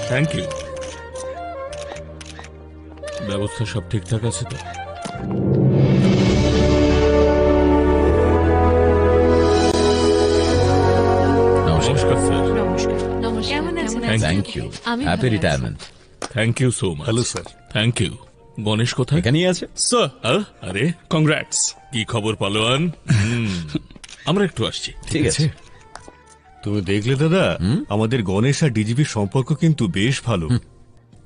Thank you. ব্যবস্থা সব ঠিকঠাক আছে তো? নমস্কার স্যার। কেমন আছেন? Thank you. Happy retirement. Thank you so much. Hello sir. Thank you. Ganesh কোথায়? এখানেই আছে। স্যার আরে কংগ্রাটস। কি খবর পালোয়ান? আমরা একটু আসছি। ঠিক আছে। তুমি দেখলে দাদা, আমাদের গণেশ আর ডিজিপির সম্পর্ক কিন্তু বেশ ভালো।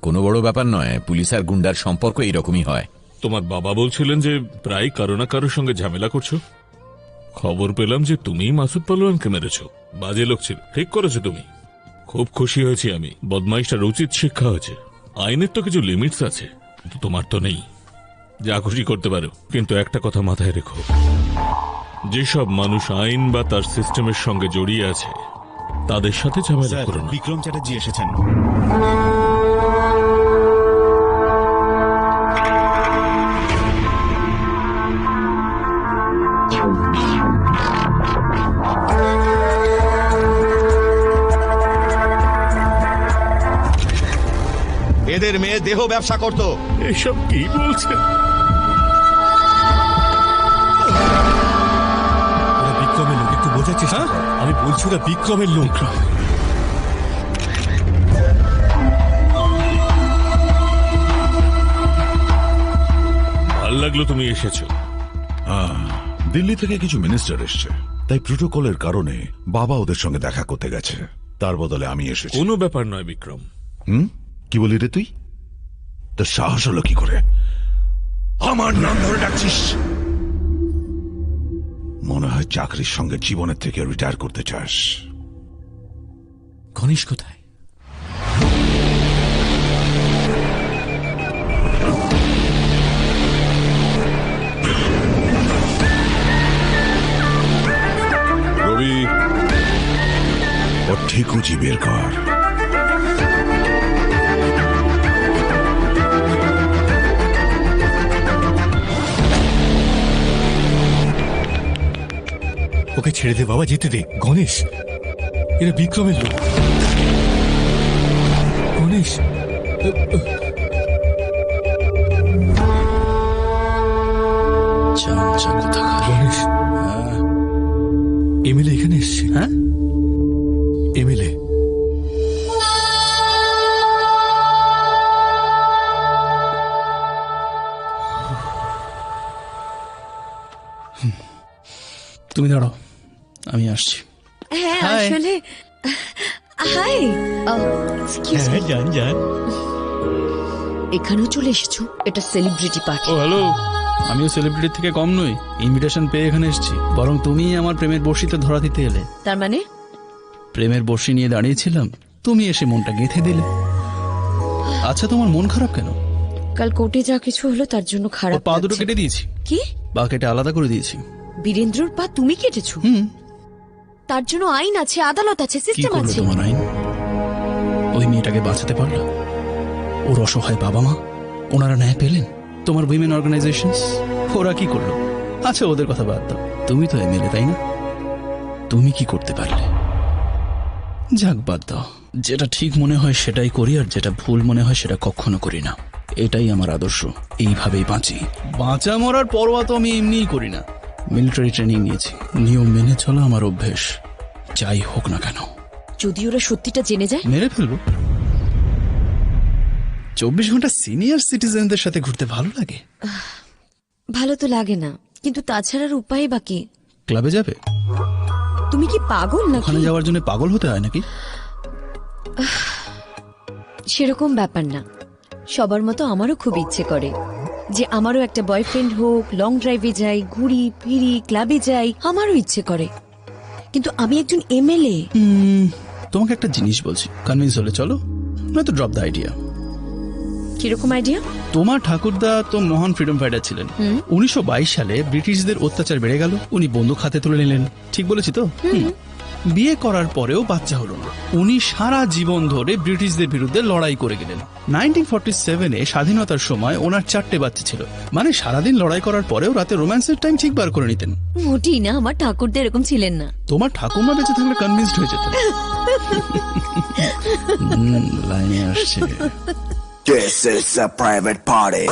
কোনো বড় ব্যাপার নয়, পুলিশ আর গুন্ডার সম্পর্ক এইরকমই হয়। তোমার বাবা বলছিলেন যে প্রায় কারো না কারোর সঙ্গে ঝামেলা করছো। খবর পেলাম যে তুমিই মাসুদ পালোয়ানকে মেরেছো। বাজে লোক ছিল, ঠিক করেছো তুমি। খুব খুশি হয়েছি আমি। বদমাইশটার উচিত শিক্ষা হয়েছে। আইনের তো কিছু লিমিটস আছে, কিন্তু তোমার তো নেই। যা খুশি করতে পারো, কিন্তু একটা কথা মাথায় রেখো, যেসব মানুষ আইন বা তার সিস্টেমের সঙ্গে জড়িয়ে আছে তাদের সাথে ঝামেলা করো না। বিক্রম চ্যাটার্জি এসেছেন। এদের মেয়ে দেহ ব্যবসা করত। এসব কি বলছে? বিক্রমের লোক, একটু বোঝার চেষ্টা কর। আমি বলছি ওরা বিক্রমের লোক। ভাল লাগলো তুমি এসেছো। দিল্লি থেকে কিছু মিনিস্টার এসছে, তাই প্রোটোকলের কারণে বাবা ওদের সঙ্গে দেখা করতে গেছে। তার বদলে আমি এসেছি। কোনো ব্যাপার নয় বিক্রম। কি বলি রে তুই? তোর সাহস হলো কি করে আমার নাম ধরে ডাকছিস? মনে হয় চাকরির সঙ্গে জীবনের থেকে রিটায়ার করতে চাস। গণেশ কোথায়? রবি, ও ঠিকুজি বের কর। ওকে ছেড়ে দে বাবা, যেতে দে। গণেশ, এরা বিক্রমের লোক। গণেশ, গণেশ, এমএলএ এখানে এসছে। হ্যাঁ, এমএলএ। তুমি দাঁড়াও, আমি আসছি। হ্যাঁ Hi. আসলে হাই, এক্সকিউজ মি, জান জান। এখানেও চলে এসেছো? এটা সেলিব্রিটি পার্টি। ও হ্যালো, আমিও সেলিব্রিটি থেকে কম নই। ইনভিটেশন পেয়ে এখানে এসেছি। বরং তুমি আমার প্রেমের বর্ষিতে ধরা দিতে এলে। তার মানে প্রেমের বর্ষি নিয়ে দাঁড়িয়েছিলাম, তুমি এসে মনটা গেঁথে দিলে। আচ্ছা, তোমার মন খারাপ কেন? কাল কোর্টে যা কিছু হলো তার জন্য ওর খারাপ পা দুটো লাগছে। কেটে দিয়েছি। কি? পা কেটে আলাদা করে দিয়েছি। বীরেন্দ্রর পা তুমি কেটেছো? তার জন্য আইন আছে, আদালত আছে, কি সিস্টেম করলো আছে। তোমার আইন? ওই মেয়েটাকে বাঁচাতে পারলো? ওর অসহায় বাবা মা, ওনারা ন্যায় পেলেন? তোমার উইমেন অর্গানাইজেশন, ওরা কি করলো? আচ্ছা, ওদের কথা বাদ দাও। তুমি তো এমএলএ, তাই না? তুমি কি করতে পারলে? যাক, বাদ দাও। যেটা ঠিক মনে হয় সেটাই করি, আর যেটা ভুল মনে হয় সেটা কখনো করি না। এটাই আমার আদর্শ। এইভাবেই বাঁচি। বাঁচা মরার পরোয়া তো আমি এমনিই করি না। মিলিটারি ট্রেনিং নিয়েছি, নিয়ম মেনে চলা আমার অভ্যেস, যাই হোক না কেন। যদি ওরা সত্যিটা জেনে যায়? মেরে ফেলবো। 24 ঘন্টা সিনিয়র সিটিজেনদের সাথে ঘুরতে ভালো লাগে। ভালো তো লাগে না, কিন্তু তাছাড়ার উপায় বাকি। ক্লাবে যাবে? তুমি কি পাগল ওখানে নাকি? যাওয়ার জন্য পাগল হতে হয় নাকি? সেরকম ব্যাপার না। সবার মতো আমারও খুব ইচ্ছে করে যে আমারও একটা বয়ফ্রেন্ড হোক, লং ড্রাইভে যাই, ঘুরি ফিরি, ক্লাবে যাই, আমারও ইচ্ছে করে। কিন্তু আমি একজন এমএলএ। তোমাকে একটা জিনিস বলছি, কনভিন্স হলে চলো, নয়তো ড্রপ দ্য আইডিয়া। কিরকম আইডিয়া? তোমার ঠাকুরদা তো মহান ফ্রিডম ফাইটার ছিলেন। 1922 সালে ব্রিটিশদের অত্যাচার বেড়ে গেল, উনি বন্দুক হাতে তুলে নিলেন। ঠিক বলেছি তো? বিয়ে করার পরেও বাচ্চা হলো না। উনি সারা জীবন ধরে ব্রিটিশদের বিরুদ্ধে লড়াই করে গেলেন। 1947-এ স্বাধীনতার সময় ওনার 4টে বাচ্চা ছিল। মানে সারাদিন লড়াই করার পরেও রাতে রোম্যান্সের টাইম ঠিক বার করে নিতেন। মোটেই না, আমার ঠাকুরদা এরকম ছিলেন না। তোমার ঠাকুমা বেঁচে থাকলে কনভিন্সড হয়ে যেতেন। লাইনে আসছে। This is a private party.